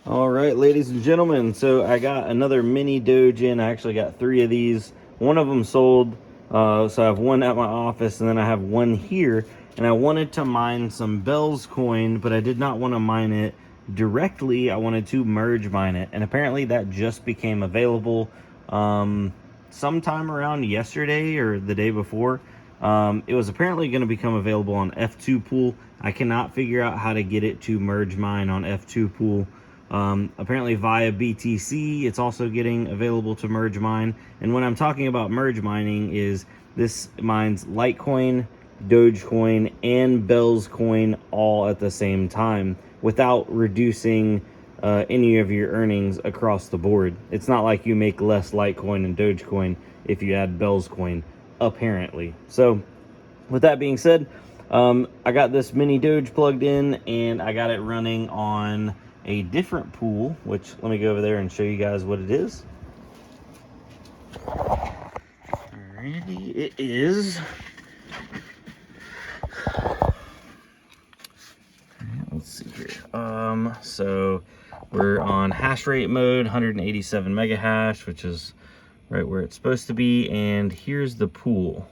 All right, ladies and gentlemen, so I got another mini doge in. I actually got 3 of these. One of them sold, so I have one at my office, and then I have one here. And I wanted to mine some Bell's coin, but I did not want to mine it directly. I wanted to merge mine it, and apparently that just became available sometime around yesterday or the day before. It was apparently going to become available on F2 Pool. I cannot figure out how to get it to merge mine on F2 Pool. Apparently via BTC, it's also getting available to merge mine. And when I'm talking about merge mining, is this mines Litecoin, Dogecoin, and Bell's coin all at the same time without reducing any of your earnings across the board. It's not like you make less Litecoin and Dogecoin if you add Bell's coin, apparently. So with that being said, I got this mini Doge plugged in, and I got it running on a different pool, which let me go over there and show you guys what it is. Alrighty, it is. Let's see here. So we're on hash rate mode, 187 mega hash, which is right where it's supposed to be. And here's the pool.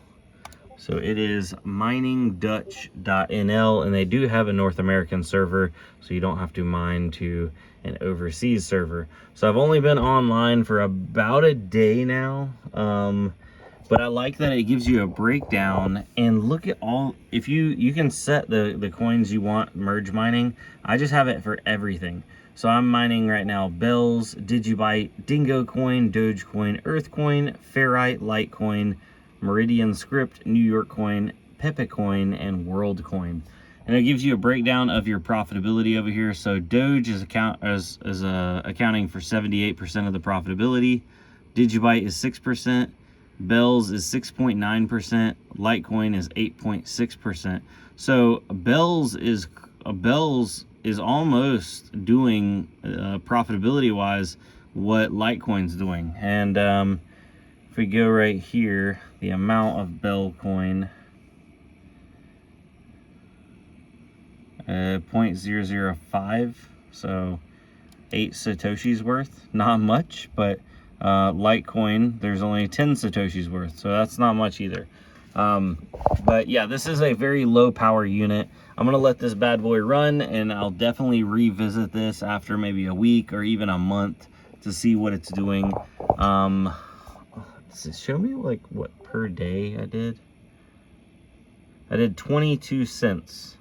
So it is miningdutch.nl, and they do have a North American server, so you don't have to mine to an overseas server. So I've only been online for about a day now, but I like that it gives you a breakdown. And look at all, if you can set the coins you want merge mining. I just have it for everything. So I'm mining right now Bells, Digibyte, Dingo Coin, Dogecoin, Earthcoin, Ferrite, Litecoin, Meridian Script, New York Coin, Pepe Coin, and World Coin. And it gives you a breakdown of your profitability over here. So Doge is accounting for 78% of the profitability. Digibyte is 6%. Bells is 6.9%. Litecoin is 8.6%. So Bells is almost doing profitability wise what Litecoin's doing. And if we go right here, the amount of Bell coin, 0.005, so 8 Satoshis worth. Not much, but Litecoin, there's only 10 Satoshis worth, so that's not much either. But yeah, this is a very low power unit. I'm gonna let this bad boy run, and I'll definitely revisit this after maybe a week or even a month to see what it's doing. Does it show me like what per day I did? I did 22 cents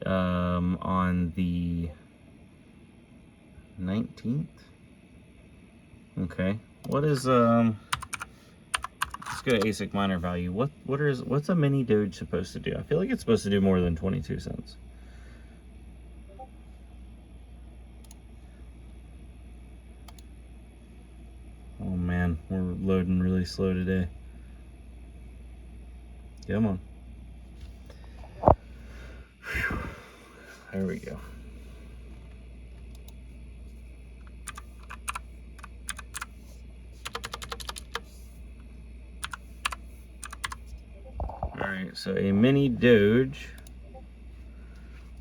on the 19th. Okay, what is let's go to Asic miner value. What's a mini Doge supposed to do? I feel like it's supposed to do more than 22 cents. Oh man, we're loading really slow today. Come on. Whew. There we go. Alright, so a mini Doge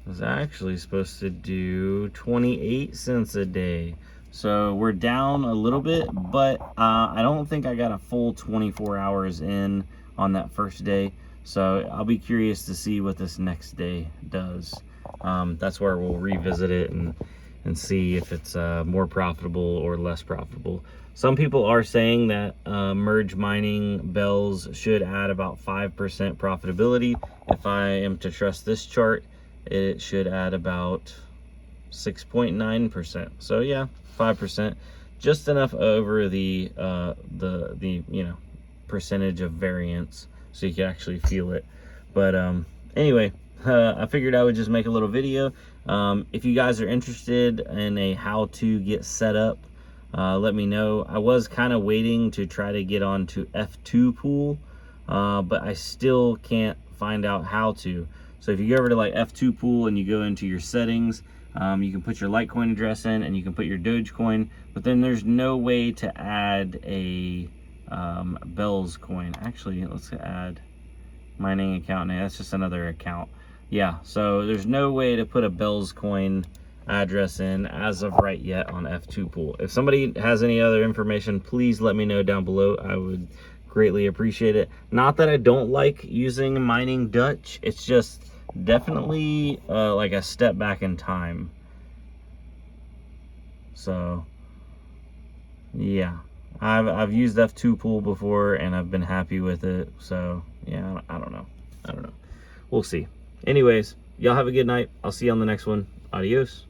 was actually supposed to do 28 cents a day. So we're down a little bit, but I don't think I got a full 24 hours in on that first day. So I'll be curious to see what this next day does. That's where we'll revisit it and see if it's more profitable or less profitable. Some people are saying that merge mining Bells should add about 5% profitability. If I am to trust this chart, it should add about 6.9%. So yeah, 5%, just enough over the percentage of variance so you can actually feel it. But anyway, I figured I would just make a little video. If you guys are interested in a how to get set up, let me know. I was kind of waiting to try to get onto F2 Pool, but I still can't find out how to. So if you go over to like F2 Pool and you go into your settings, you can put your Litecoin address in and you can put your Dogecoin, but then there's no way to add a Bell's coin. Actually, let's add mining account name. That's just another account. Yeah, so there's no way to put a Bell's coin address in as of right yet on F2 Pool. If somebody has any other information, please let me know down below. I would greatly appreciate it. Not that I don't like using mining Dutch, it's just definitely like a step back in time. So yeah, I've used F2 Pool before and I've been happy with it. So yeah, I don't know. We'll see. Anyways, y'all have a good night. I'll see you on the next one. Adios.